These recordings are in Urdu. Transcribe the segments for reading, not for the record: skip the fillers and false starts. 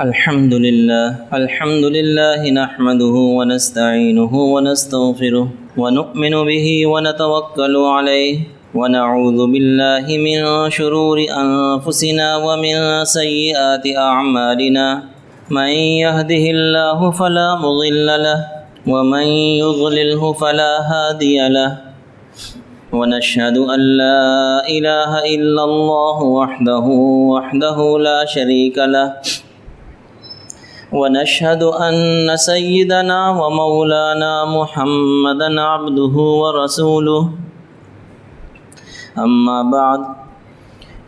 الحمد لله نحمده ونستعينه ونستغفره ونؤمن به ونتوكل عليه ونعوذ بالله من شرور أنفسنا ومن سيئات أعمالنا من يهده الله فلا مضل له ومن يضلله فلا هادي له ونشهد أن لا إله إلا الله وحده لا شريك له ونشهد أن سيدنا ومولانا محمدا عبده ورسوله أما بعد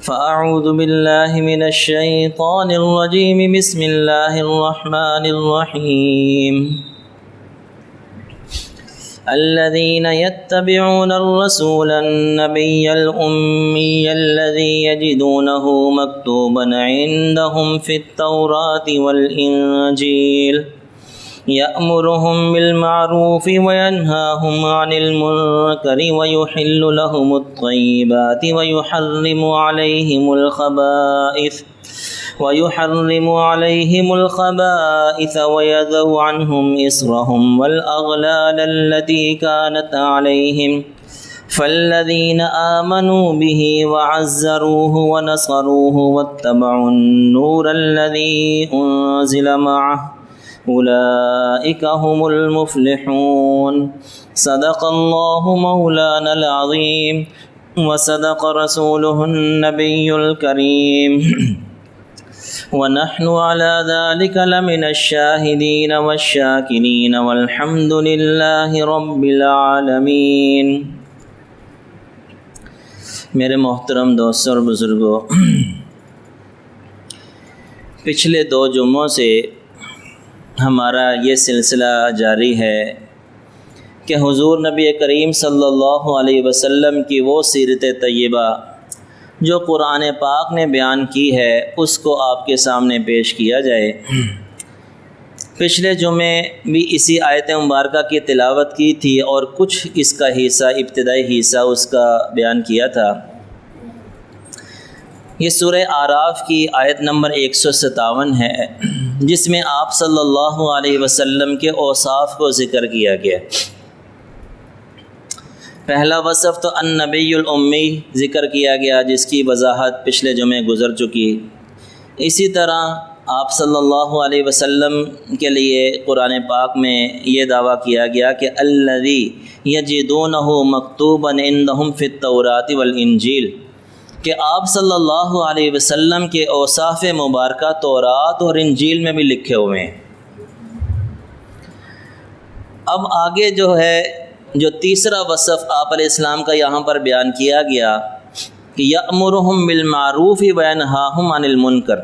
فأعوذ بالله من الشيطان الرجيم بسم الله الرحمن الرحيم الذين يتبعون الرسول النبي الأمي الذي يجدونه مكتوبا عندهم في التوراة والإنجيل يأمرهم بالمعروف وينهاهم عن المنكر ويحل لهم الطيبات ويحرم عليهم الخبائث ويذو عنهم إصرهم والأغلال التي كانت عليهم فالذين آمنوا به وعزروه ونصروه واتبعوا النور الذي أنزل معه أولئك هم المفلحون صدق الله مولانا العظيم وصدق رسوله النبي الكريم ونحن على ذلك لمن الشاهدين والشاكرين والحمد لله رب العالمين۔ میرے محترم دوستوں اور بزرگوں، پچھلے 2 جمعوں سے ہمارا یہ سلسلہ جاری ہے کہ حضور نبی کریم صلی اللہ علیہ وسلم کی وہ سیرت طیبہ جو قرآن پاک نے بیان کی ہے اس کو آپ کے سامنے پیش کیا جائے۔ پچھلے جمعے بھی اسی آیت مبارکہ کی تلاوت کی تھی اور کچھ اس کا حصہ، ابتدائی حصہ اس کا بیان کیا تھا۔ یہ سورہ اعراف کی آیت نمبر 157 ہے، جس میں آپ صلی اللہ علیہ وسلم کے اوصاف کو ذکر کیا گیا۔ پہلا وصف تو النبی الامی ذکر کیا گیا، جس کی وضاحت پچھلے جمعے گزر چکی۔ اسی طرح آپ صلی اللہ علیہ وسلم کے لیے قرآن پاک میں یہ دعویٰ کیا گیا کہ الذی یجدونہ مکتوبا عندہم فی التوراۃ والانجیل، کہ آپ صلی اللہ علیہ وسلم کے اوصاف مبارکہ تورات اور انجیل میں بھی لکھے ہوئے ہیں۔ اب آگے جو ہے، جو تیسرا وصف آپ علیہ السلام کا یہاں پر بیان کیا گیا کہ یأمرہم بالمعروف وینہاہم عن المنکر،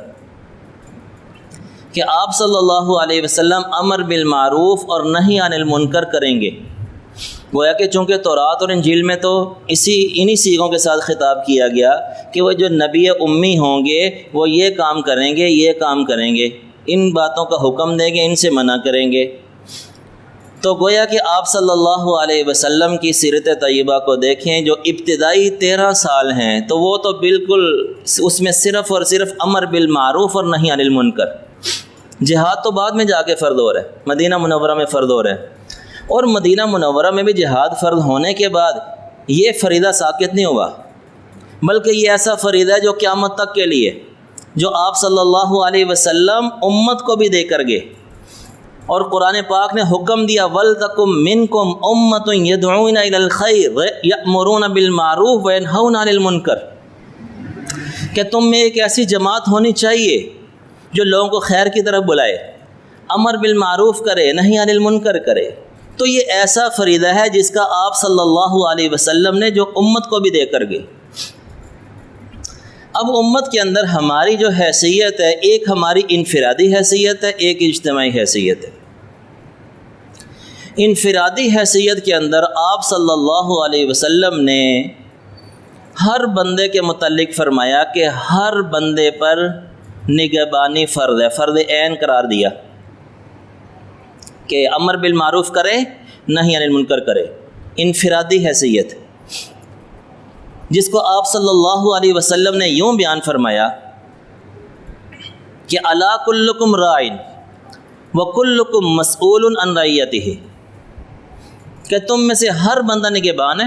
کہ آپ صلی اللہ علیہ وسلم امر بالمعروف اور نہی عن المنکر کریں گے۔ گویا کہ چونکہ تورات اور انجیل میں تو انہی سیغوں کے ساتھ خطاب کیا گیا کہ وہ جو نبی امی ہوں گے وہ یہ کام کریں گے، یہ کام کریں گے، ان باتوں کا حکم دیں گے، ان سے منع کریں گے۔ تو گویا کہ آپ صلی اللہ علیہ وسلم کی سیرت طیبہ کو دیکھیں، جو ابتدائی 13 سال ہیں تو وہ تو بالکل اس میں صرف اور صرف امر بالمعروف اور نہی عن المنکر۔ جہاد تو بعد میں جا کے فرض ہو رہا ہے، مدینہ منورہ میں فرض ہو رہا ہے، اور مدینہ منورہ میں بھی جہاد فرض ہونے کے بعد یہ فریضہ ساقط نہیں ہوا، بلکہ یہ ایسا فریضہ ہے جو قیامت تک کے لیے، جو آپ صلی اللہ علیہ وسلم امت کو بھی دے کر گئے۔ اور قرآن پاک نے حکم دیا وَلْتَكُمْ مِنْكُمْ أُمَّةٌ يَدْعُونَ إِلَى الْخَيْرِ وَيَأْمُرُونَ بِالْمَعْرُوفِ وَيَنْهَوْنَ عَنِ الْمُنْكَرِ، کہ تم میں ایک ایسی جماعت ہونی چاہیے جو لوگوں کو خیر کی طرف بلائے، امر بالمعروف کرے، نہی عن المنکر کرے۔ تو یہ ایسا فریضہ ہے جس کا آپ صلی اللہ علیہ وسلم نے جو امت کو بھی دے کر گئے۔ اب امت کے اندر ہماری جو حیثیت ہے، ایک ہماری انفرادی حیثیت ہے، ایک اجتماعی حیثیت ہے۔ انفرادی حیثیت کے اندر آپ صلی اللہ علیہ وسلم نے ہر بندے کے متعلق فرمایا کہ ہر بندے پر نگہبانی فرض ہے، فرض عین قرار دیا کہ امر بالمعروف کرے، نہی عن المنکر کرے۔ انفرادی حیثیت جس کو آپ صلی اللہ علیہ وسلم نے یوں بیان فرمایا کہ الا کلکم رائن وکلکم مسئول عن رعیتہ، کہ تم میں سے ہر بندہ نگہبان ہے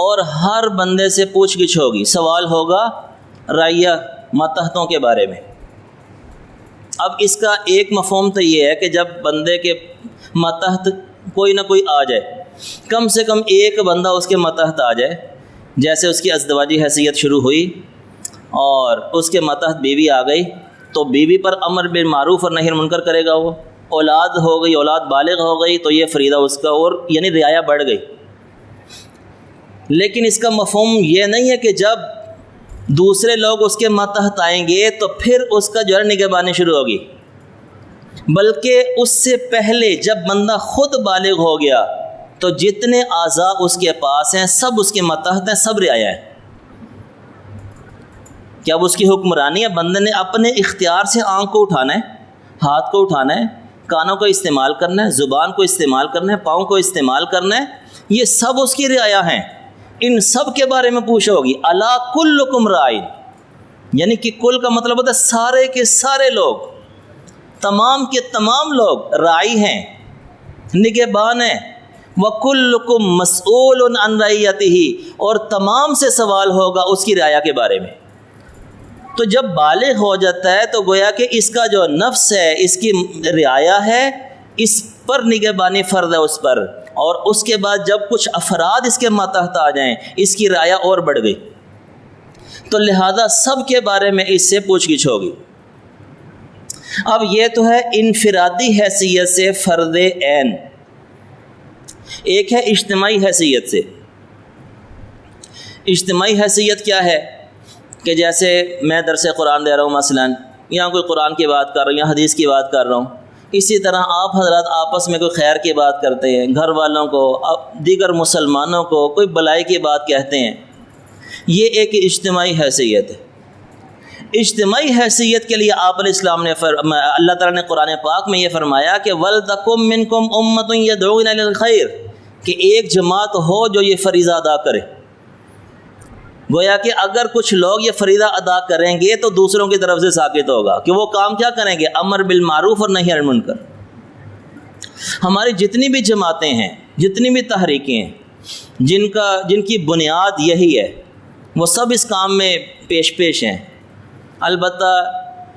اور ہر بندے سے پوچھ گچھ ہوگی، سوال ہوگا رعیہ ماتحتوں کے بارے میں۔ اب اس کا ایک مفہوم تو یہ ہے کہ جب بندے کے ماتحت کوئی نہ کوئی آ جائے، کم سے کم ایک بندہ اس کے ماتحت آ جائے، جیسے اس کی ازدواجی حیثیت شروع ہوئی اور اس کے ماتحت بیوی آ گئی تو بیوی پر امر بالمعروف اور نہی عن المنکر کرے گا، وہ اولاد ہو گئی، اولاد بالغ ہو گئی تو یہ فریضہ اس کا، اور یعنی رعایا بڑھ گئی۔ لیکن اس کا مفہوم یہ نہیں ہے کہ جب دوسرے لوگ اس کے ماتحت آئیں گے تو پھر اس کا جو ہے نگہبانی شروع ہوگی، بلکہ اس سے پہلے جب بندہ خود بالغ ہو گیا تو جتنے اعضاء اس کے پاس ہیں سب اس کے ماتحت ہیں، سب رعایا ہیں۔ کہ اب اس کی حکمرانی ہے، بندے نے اپنے اختیار سے آنکھ کو اٹھانا ہے، ہاتھ کو اٹھانا ہے، کانوں کو استعمال کرنا ہے، زبان کو استعمال کرنا ہے، پاؤں کو استعمال کرنا ہے، یہ سب اس کی رعایا ہیں۔ ان سب کے بارے میں پوچھو ہوگی، الا کلکم رائن، یعنی کہ کل کا مطلب ہوتا ہے سارے کے سارے لوگ، تمام کے تمام لوگ راعی ہیں، نگہبان ہیں۔ وَكُلُّكُمْ مَسْئُولٌ عَنْ رَعِيَّتِهِ، اور تمام سے سوال ہوگا اس کی رعایا کے بارے میں۔ تو جب بالغ ہو جاتا ہے تو گویا کہ اس کا جو نفس ہے، اس کی رعایا ہے، اس پر نگہبانی فرض ہے اس پر، اور اس کے بعد جب کچھ افراد اس کے ماتحت آ جائیں اس کی رعایا اور بڑھ گئی، تو لہذا سب کے بارے میں اس سے پوچھ گچھ ہوگی۔ اب یہ تو ہے انفرادی حیثیت سے فرض عین، ایک ہے اجتماعی حیثیت سے۔ اجتماعی حیثیت کیا ہے؟ کہ جیسے میں درس قرآن دے رہا ہوں مثلاً، یا کوئی قرآن کی بات کر رہا ہوں یا حدیث کی بات کر رہا ہوں، اسی طرح آپ حضرات آپس میں کوئی خیر کی بات کرتے ہیں، گھر والوں کو، دیگر مسلمانوں کو کوئی بلائی کی بات کہتے ہیں، یہ ایک اجتماعی حیثیت ہے۔ اجتماعی حیثیت کے لیے آپ علیہ السلام نے اللہ تعالیٰ نے قرآن پاک میں یہ فرمایا کہ وَلْتَكُمْ مِنْكُمْ أُمَّةٌ يَدْعُونَ إِلَى الْخَيْرِ، کہ ایک جماعت ہو جو یہ فریضہ ادا کرے۔ گویا کہ اگر کچھ لوگ یہ فریضہ ادا کریں گے تو دوسروں کی طرف سے ساکت ہوگا، کہ وہ کام کیا کریں گے؟ امر بالمعروف اور نہی عن المنکر۔ ہماری جتنی بھی جماعتیں ہیں، جتنی بھی تحریکیں ہیں، جن کی بنیاد یہی ہے، وہ سب اس کام میں پیش ہیں۔ البتہ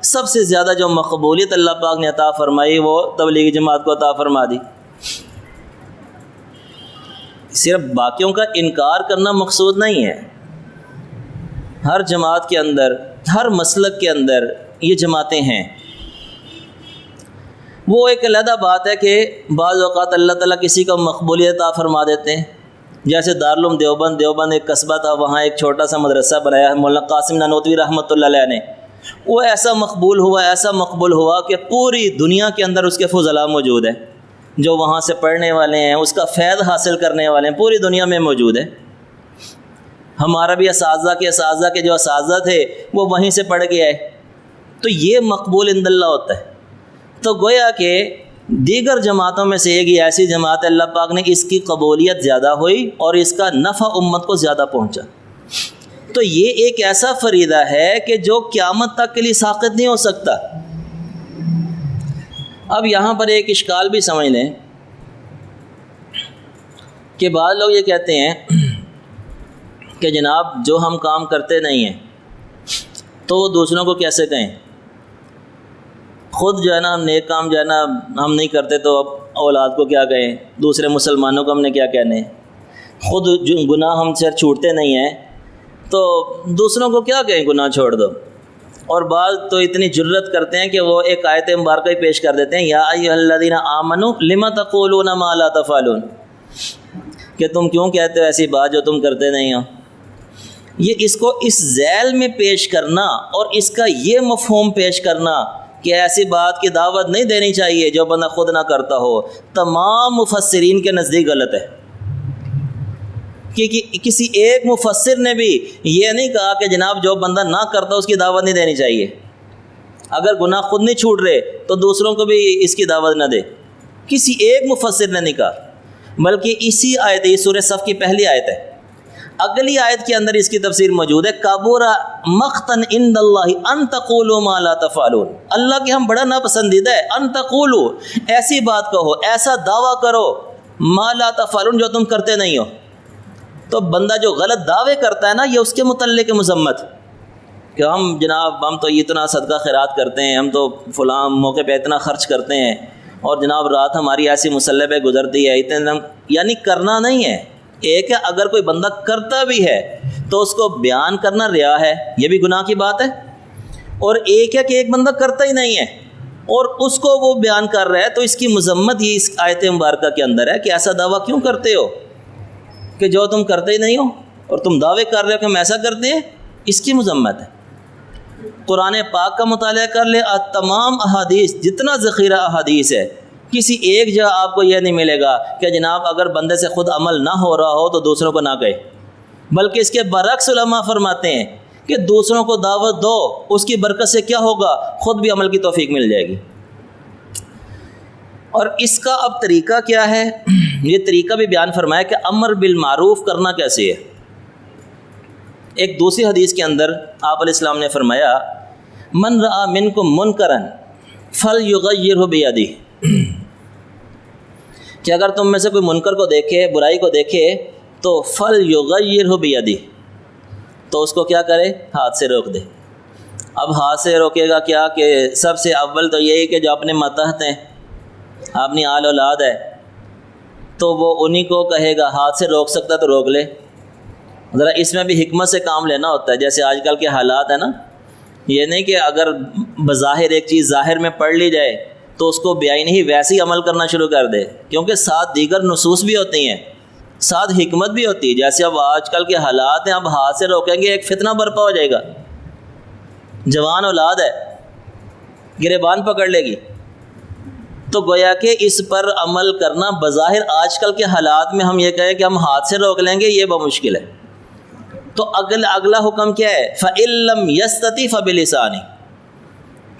سب سے زیادہ جو مقبولیت اللہ پاک نے عطا فرمائی وہ تبلیغی جماعت کو عطا فرما دی۔ صرف باقیوں کا انکار کرنا مقصود نہیں ہے، ہر جماعت کے اندر، ہر مسلک کے اندر یہ جماعتیں ہیں۔ وہ ایک علیحدہ بات ہے کہ بعض اوقات اللہ تعالیٰ کسی کو مقبولیت عطا فرما دیتے ہیں، جیسے دارالعلوم دیوبند ایک قصبہ تھا، وہاں ایک چھوٹا سا مدرسہ بنایا مولانا قاسم نانوتوی رحمۃ اللہ علیہ نے، وہ ایسا مقبول ہوا کہ پوری دنیا کے اندر اس کے فضلاء موجود ہیں، جو وہاں سے پڑھنے والے ہیں، اس کا فیض حاصل کرنے والے ہیں، پوری دنیا میں موجود ہے۔ ہمارا بھی اساتذہ کے جو اساتذہ تھے وہ وہیں سے پڑھ کے آئے، تو یہ مقبول عند اللہ ہوتا ہے۔ تو گویا کہ دیگر جماعتوں میں سے ایک یہ ایسی جماعت اللہ پاک نے اس کی قبولیت زیادہ ہوئی اور اس کا نفع امت کو زیادہ پہنچا۔ تو یہ ایک ایسا فریضہ ہے کہ جو قیامت تک کے لیے ساقط نہیں ہو سکتا۔ اب یہاں پر ایک اشکال بھی سمجھ لیں کہ بعض لوگ یہ کہتے ہیں کہ جناب جو ہم کام کرتے نہیں ہیں تو وہ دوسروں کو کیسے کہیں؟ خود جو ہے نا ہم نیک کام جو ہے نا ہم نہیں کرتے تو اب اولاد کو کیا کہیں، دوسرے مسلمانوں کو ہم نے کیا کہنے، خود جو گناہ ہم سے چھوڑتے نہیں ہیں تو دوسروں کو کیا کہیں گناہ چھوڑ دو۔ اور بعض تو اتنی جرت کرتے ہیں کہ وہ ایک آیت مبارکہ ہی پیش کر دیتے ہیں، یا ایھا الذین آمنوا لم تقولون ما لا تفعلون، کہ تم کیوں کہتے ہو ایسی بات جو تم کرتے نہیں ہو۔ یہ اس کو اس ذیل میں پیش کرنا اور اس کا یہ مفہوم پیش کرنا کہ ایسی بات کی دعوت نہیں دینی چاہیے جو بندہ خود نہ کرتا ہو، تمام مفسرین کے نزدیک غلط ہے۔ کہ کسی ایک مفسر نے بھی یہ نہیں کہا کہ جناب جو بندہ نہ کرتا اس کی دعوت نہیں دینی چاہیے، اگر گناہ خود نہیں چھوٹ رہے تو دوسروں کو بھی اس کی دعوت نہ دے، کسی ایک مفسر نے نہیں کہا۔ بلکہ اسی آیت، یہ سورہ صف کی پہلی آیت ہے، اگلی آیت کے اندر اس کی تفسیر موجود ہے، کبر مقتا عند اللہ ان تقولوا ما لا تفعلون، اللہ کے ہم بڑا ناپسندیدہ ہے ان تقولوا، ایسی بات کہو، ایسا دعویٰ کرو، ما لا تفعلون، جو تم کرتے نہیں ہو۔ تو بندہ جو غلط دعوے کرتا ہے نا، یہ اس کے متعلق مذمت، کہ ہم جناب ہم تو اتنا صدقہ خیرات کرتے ہیں، ہم تو فلاں موقع پہ اتنا خرچ کرتے ہیں، اور جناب رات ہماری ایسی مسلح پہ گزرتی ہے اتنے، یعنی کرنا نہیں ہے۔ ایک ہے اگر کوئی بندہ کرتا بھی ہے تو اس کو بیان کرنا ریا ہے، یہ بھی گناہ کی بات ہے، اور ایک ہے کہ ایک بندہ کرتا ہی نہیں ہے اور اس کو وہ بیان کر رہا ہے، تو اس کی مذمت یہ اس آیت مبارکہ کے اندر ہے کہ ایسا دعویٰ کیوں کرتے ہو کہ جو تم کرتے ہی نہیں ہو، اور تم دعوے کر رہے ہو کہ ہم ایسا کرتے ہیں، اس کی مذمت ہے۔ قرآن پاک کا مطالعہ کر لے، تمام احادیث، جتنا ذخیرہ احادیث ہے، کسی ایک جگہ آپ کو یہ نہیں ملے گا کہ جناب اگر بندے سے خود عمل نہ ہو رہا ہو تو دوسروں کو نہ کہے، بلکہ اس کے برعکس علماء فرماتے ہیں کہ دوسروں کو دعوت دو، اس کی برکت سے کیا ہوگا، خود بھی عمل کی توفیق مل جائے گی۔ اور اس کا اب طریقہ کیا ہے، یہ طریقہ بھی بیان فرمایا کہ امر بالمعروف کرنا کیسے ہے۔ ایک دوسری حدیث کے اندر آپ علیہ السلام نے فرمایا، من رأى منکم منکرا فلیغیرہ بیدہ، کہ اگر تم میں سے کوئی منکر کو دیکھے، برائی کو دیکھے، تو فلیغیرہ بیدہ، تو اس کو کیا کرے، ہاتھ سے روک دے۔ اب ہاتھ سے روکے گا کیا، کہ سب سے اول تو یہی کہ جو اپنے ماتحت ہیں، اپنی آل اولاد ہے، تو وہ انہی کو کہے گا، ہاتھ سے روک سکتا تو روک لے۔ ذرا اس میں بھی حکمت سے کام لینا ہوتا ہے، جیسے آج کل کے حالات ہیں نا، یہ نہیں کہ اگر بظاہر ایک چیز ظاہر میں پڑھ لی جائے تو اس کو بیائی نہیں ویسے ہی عمل کرنا شروع کر دے، کیونکہ ساتھ دیگر نصوص بھی ہوتی ہیں، ساتھ حکمت بھی ہوتی ہے۔ جیسے اب آج کل کے حالات ہیں، اب ہاتھ سے روکیں گے ایک فتنہ برپا ہو جائے گا، جوان اولاد ہے، گریبان پکڑ لے گی، تو گویا کہ اس پر عمل کرنا بظاہر آج کل کے حالات میں ہم یہ کہیں کہ ہم ہاتھ سے روک لیں گے، یہ بہت مشکل ہے۔ تو اگلا حکم کیا ہے، فَإِن لَّمْ يَسْتَطِعْ فَبِلِسَانِهِ،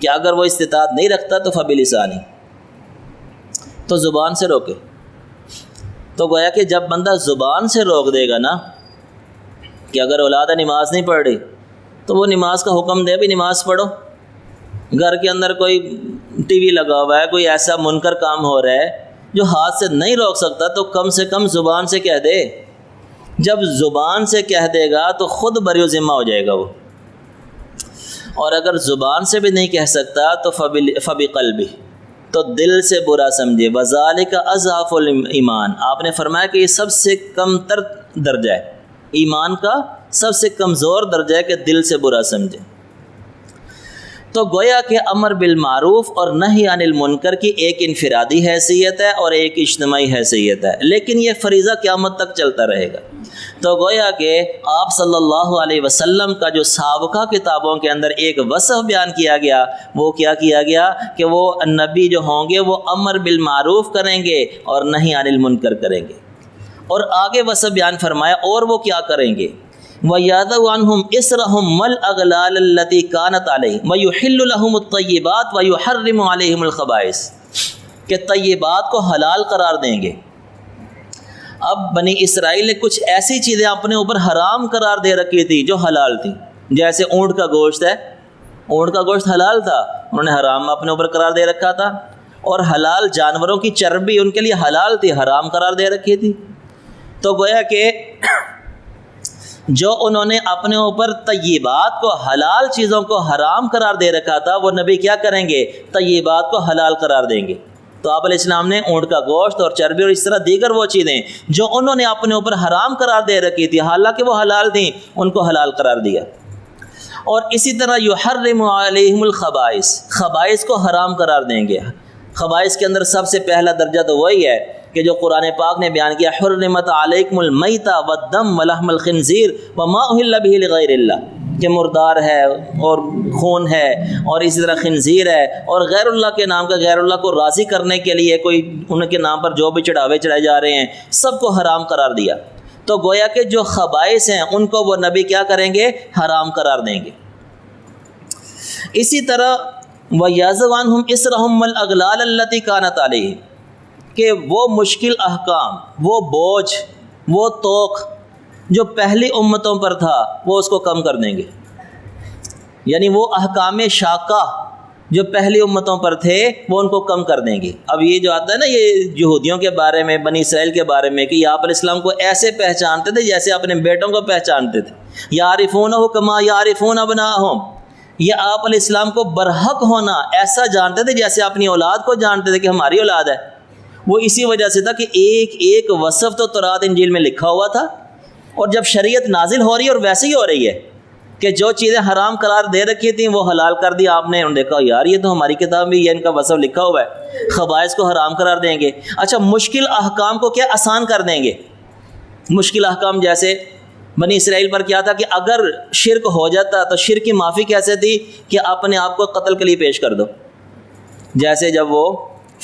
کہ اگر وہ استطاعت نہیں رکھتا تو فَبِلِسَانِهِ، تو زبان سے روکے۔ تو گویا کہ جب بندہ زبان سے روک دے گا نا، کہ اگر اولاد نماز نہیں پڑھ رہی تو وہ نماز کا حکم دے بھی نماز پڑھو، گھر کے اندر کوئی ٹی وی لگا ہوا ہے، کوئی ایسا منکر کام ہو رہا ہے جو ہاتھ سے نہیں روک سکتا، تو کم سے کم زبان سے کہہ دے۔ جب زبان سے کہہ دے گا تو خود بری ذمہ ہو جائے گا وہ، اور اگر زبان سے بھی نہیں کہہ سکتا تو فبقلبہ، تو دل سے برا سمجھے، وذالک اضعف الایمان، آپ نے فرمایا کہ یہ سب سے کم تر درجہ ہے، ایمان کا سب سے کمزور درجہ ہے کہ دل سے برا سمجھے۔ تو گویا کہ امر بالمعروف اور نہی عن المنکر کی ایک انفرادی حیثیت ہے اور ایک اجتماعی حیثیت ہے، لیکن یہ فریضہ قیامت تک چلتا رہے گا۔ تو گویا کہ آپ صلی اللہ علیہ وسلم کا جو سابقہ کتابوں کے اندر ایک وصف بیان کیا گیا، وہ کیا کیا گیا کہ وہ نبی جو ہوں گے وہ امر بالمعروف کریں گے اور نہی عن المنکر کریں گے، اور آگے وصف بیان فرمایا اور وہ کیا کریں گے، وَيَضَعُ عَنْهُمْ إِصْرَهُمْ وَالْأَغْلَالَ الَّتِي كَانَتْ عَلَيْهِمْ وَيُحِلُّ لَهُمُ الطَّيِّبَاتِ وَيُحَرِّمُ عَلَيْهِمُ الْخَبَائِثَ، کہ طیبات کو حلال قرار دیں گے۔ اب بنی اسرائیل نے کچھ ایسی چیزیں اپنے اوپر حرام قرار دے رکھی تھی جو حلال تھی، جیسے اونٹ کا گوشت ہے، اونٹ کا گوشت حلال تھا، انہوں نے حرام اپنے اوپر قرار دے رکھا تھا، اور حلال جانوروں کی چربی ان کے لیے حلال تھی، حرام قرار دے رکھی تھی۔ تو گویا کہ جو انہوں نے اپنے اوپر طیبات کو، حلال چیزوں کو حرام قرار دے رکھا تھا، وہ نبی کیا کریں گے، طیبات کو حلال قرار دیں گے۔ تو آپ علیہ السلام نے اونٹ کا گوشت اور چربی اور اس طرح دیگر وہ چیزیں جو انہوں نے اپنے اوپر حرام قرار دے رکھی تھی، حالانکہ وہ حلال تھیں، ان کو حلال قرار دیا۔ اور اسی طرح یحرم علیہم الخبائث، خبائث کو حرام قرار دیں گے۔ خبائث کے اندر سب سے پہلا درجہ تو وہی ہے کہ جو قرآن پاک نے بیان کیا، حرمت علیکم المیتہ والدم ولحم الخنزیر وما اہل بہ لغیر اللہ، کہ مردار ہے اور خون ہے اور اسی طرح خنزیر ہے، اور غیر اللہ کے نام کا، غیر اللہ کو راضی کرنے کے لیے کوئی ان کے نام پر جو بھی چڑھاوے چڑھائے جا رہے ہیں، سب کو حرام قرار دیا۔ تو گویا کہ جو خبائث ہیں ان کو وہ نبی کیا کریں گے، حرام قرار دیں گے۔ اسی طرح وَيَضَعُ عَنْهُمْ إِصْرَهُمْ وَالْأَغْلَالَ الَّتِي كَانَتْ عَلَيْهِمْ، کہ وہ مشکل احکام، وہ بوجھ، وہ توق جو پہلی امتوں پر تھا وہ اس کو کم کر دیں گے، یعنی وہ احکام شاقہ جو پہلی امتوں پر تھے وہ ان کو کم کر دیں گے۔ اب یہ جو آتا ہے نا یہ یہودیوں کے بارے میں، بنی اسرائیل کے بارے میں، کہ یہ آپ علیہ السلام کو ایسے پہچانتے تھے جیسے اپنے بیٹوں کو پہچانتے تھے، یعرفونہ کما یعرفون ابناءہم، یہ آپ علیہ السلام کو برحق ہونا ایسا جانتے تھے جیسے اپنی اولاد کو جانتے تھے کہ ہماری اولاد ہے۔ وہ اسی وجہ سے تھا کہ ایک ایک وصف تو تورات انجیل میں لکھا ہوا تھا، اور جب شریعت نازل ہو رہی ہے اور ویسے ہی ہو رہی ہے کہ جو چیزیں حرام قرار دے رکھی تھیں وہ حلال کر دی آپ نے، انہوں نے دیکھا یار یہ تو ہماری کتاب میں یہ ان کا وصف لکھا ہوا ہے، خبائث کو حرام قرار دیں گے۔ اچھا مشکل احکام کو کیا آسان کر دیں گے؟ مشکل احکام جیسے بنی اسرائیل پر کیا تھا کہ اگر شرک ہو جاتا تو شرک کی معافی کیسے تھی کہ اپنے آپ کو قتل کے لیے پیش کر دو۔ جیسے جب وہ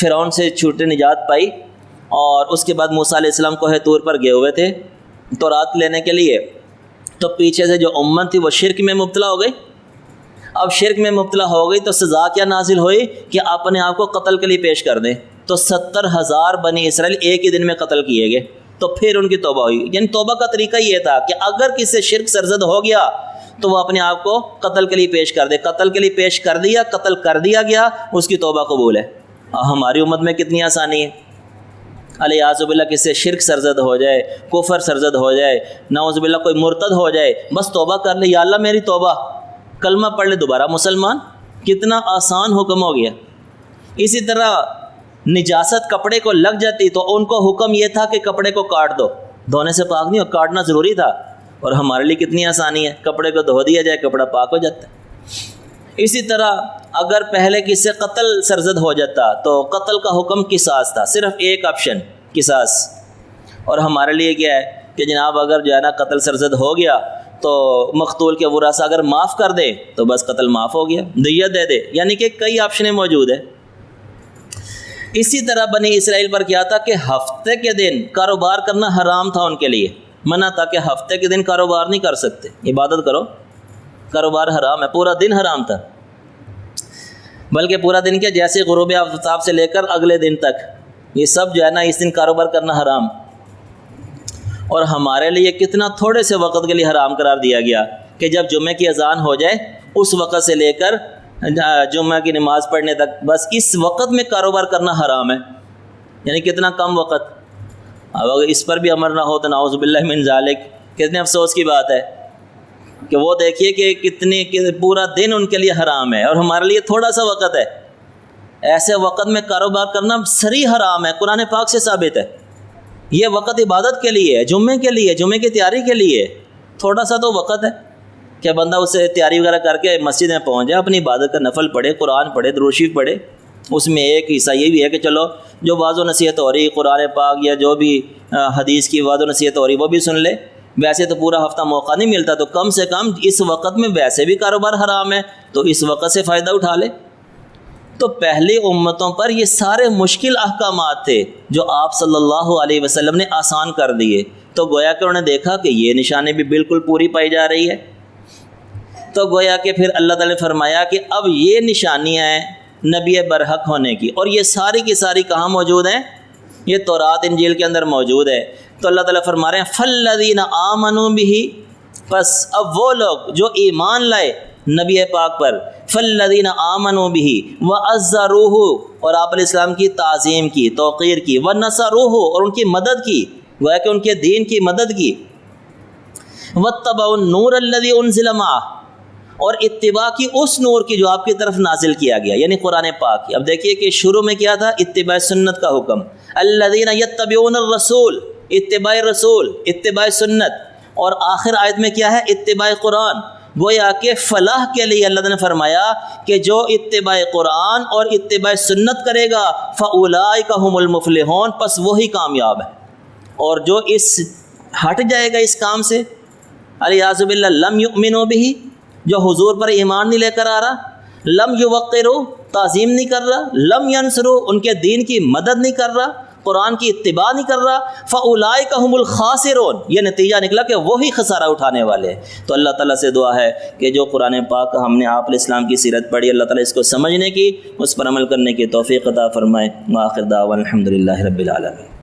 فرعون سے چھوٹے نجات پائی اور اس کے بعد موسیٰ علیہ السلام کوہ طور پر گئے ہوئے تھے تورات لینے کے لیے، تو پیچھے سے جو امت تھی وہ شرک میں مبتلا ہو گئی۔ اب شرک میں مبتلا ہو گئی تو سزا کیا نازل ہوئی کہ اپنے آپ کو قتل کے لیے پیش کر دیں، تو 70,000 بنی اسرائیل ایک ہی دن میں قتل کیے گئے۔ تو پھر ان کی توبہ ہوئی، یعنی توبہ کا طریقہ یہ تھا کہ اگر کسی سے شرک سرزد ہو گیا تو وہ اپنے آپ کو قتل کے لیے پیش کر دے، قتل کے لیے پیش کر دیا، قتل کر دیا گیا، اس کی توبہ قبول ہے۔ ہماری امت میں کتنی آسانی ہے، الیاذ باللہ کسی سے شرک سرزد ہو جائے، کفر سرزد ہو جائے، نعوذ باللہ کوئی مرتد ہو جائے، بس توبہ کر لے، یا اللہ میری توبہ، کلمہ پڑھ لے، دوبارہ مسلمان۔ کتنا آسان حکم ہو گیا۔ اسی طرح نجاست کپڑے کو لگ جاتی تو ان کو حکم یہ تھا کہ کپڑے کو کاٹ دو، دھونے سے پاک نہیں ہو، کاٹنا ضروری تھا، اور ہمارے لیے کتنی آسانی ہے، کپڑے کو دھو دیا جائے کپڑا پاک ہو جاتا ہے۔ اسی طرح اگر پہلے کسی سے قتل سرزد ہو جاتا تو قتل کا حکم قصاص تھا، صرف ایک آپشن قصاص، اور ہمارے لیے کیا ہے کہ جناب اگر جو ہے نا قتل سرزد ہو گیا تو مقتول کے ورثہ اگر معاف کر دے تو بس قتل معاف ہو گیا، دیت دے دے، یعنی کہ کئی آپشنیں موجود ہیں۔ اسی طرح بنی اسرائیل پر کیا تھا کہ ہفتے کے دن کاروبار کرنا حرام تھا، ان کے لیے منع تھا کہ ہفتے کے دن کاروبار نہیں کر سکتے، عبادت کرو، کاروبار حرام ہے، پورا دن حرام تھا، بلکہ پورا دن کیا جیسے غروب آفتاب سے لے کر اگلے دن تک یہ سب جو ہے نا اس دن کاروبار کرنا حرام، اور ہمارے لیے کتنا تھوڑے سے وقت کے لیے حرام قرار دیا گیا کہ جب جمعے کی اذان ہو جائے اس وقت سے لے کر جمعہ کی نماز پڑھنے تک، بس اس وقت میں کاروبار کرنا حرام ہے، یعنی کتنا کم وقت۔ اب اگر اس پر بھی امر نہ ہو تو نعوذ باللہ من ذالک، کتنے افسوس کی بات ہے کہ وہ دیکھیے کہ پورا دن ان کے لیے حرام ہے اور ہمارے لیے تھوڑا سا وقت ہے۔ ایسے وقت میں کاروبار کرنا صریح حرام ہے، قرآن پاک سے ثابت ہے۔ یہ وقت عبادت کے لیے ہے، جمعے کے لیے، جمعے کی تیاری کے لیے، تھوڑا سا تو وقت ہے کہ بندہ اسے تیاری وغیرہ کر کے مسجد میں پہنچ جائے، اپنی عبادت کا نفل پڑھے، قرآن پڑھے، درود شریف پڑھے۔ اس میں ایک حصہ یہ بھی ہے کہ چلو جو واعظ و نصیحت ہو رہی قرآن پاک یا جو بھی حدیث کی واعظ و نصیحت ہو رہی وہ بھی سن لے۔ ویسے تو پورا ہفتہ موقع نہیں ملتا، تو کم سے کم اس وقت میں ویسے بھی کاروبار حرام ہے تو اس وقت سے فائدہ اٹھا لے۔ تو پہلی امتوں پر یہ سارے مشکل احکامات تھے جو آپ صلی اللہ علیہ وسلم نے آسان کر دیے، تو گویا کہ انہوں نے دیکھا کہ یہ نشانی بھی بالکل پوری پائی جا رہی ہے، تو گویا کہ پھر اللہ تعالی نے فرمایا کہ اب یہ نشانیاں ہیں نبی برحق ہونے کی، اور یہ ساری کی ساری کہاں موجود ہیں؟ یہ تورات انجیل کے اندر موجود ہے۔ تو اللہ تعالیٰ فرما رہے ہیں فَالَّذِينَ آمَنُوا بِهِ، پس اب وہ لوگ جو ایمان لائے نبی پاک پر، فَالَّذِينَ آمَنُوا بِهِ وَعَزَّرُوهُ، اور آپ علیہ السلام کی تعظیم کی، توقیر کی، وَنَصَرُوهُ، اور ان کی مدد کی، گویا کہ ان کے دین کی مدد کی، وَاتَّبَعُوا النُّورَ الَّذِي أُنزِلَ مَعَهُ، اور اتباع کی اس نور کی جو آپ کی طرف نازل کیا گیا، یعنی قرآن پاک کی۔ اب دیکھیے کہ شروع میں کیا تھا؟ اتباع سنت کا حکم، الذین یتبعون الرسول، اتباع رسول، اتباع سنت، اور آخر آیت میں کیا ہے؟ اتباع قرآن۔ گویا کہ فلاح کے لیے اللہ نے فرمایا کہ جو اتباع قرآن اور اتباع سنت کرے گا فَأُولَئِكَ هُمُ الْمُفْلِحُونَ، پس وہی کامیاب ہے، اور جو اس ہٹ جائے گا اس کام سے، الیاذ باللہ، لم یؤمنوا بہ، جو حضور پر ایمان نہیں لے کر آ رہا، لم یوقروا، تعظیم نہیں کر رہا، لم ینصروا، ان کے دین کی مدد نہیں کر رہا، قرآن کی اتباع نہیں کر رہا، فَأُولَئِكَ هُمُ الْخَاسِرُونَ، یہ نتیجہ نکلا کہ وہی خسارہ اٹھانے والے ہیں۔ تو اللہ تعالیٰ سے دعا ہے کہ جو قرآن پاک ہم نے آپ علیہ السلام کی سیرت پڑھی، اللہ تعالیٰ اس کو سمجھنے کی، اس پر عمل کرنے کی توفیق عطا فرمائے۔ وآخر دعوانا الحمدللہ رب العالمین۔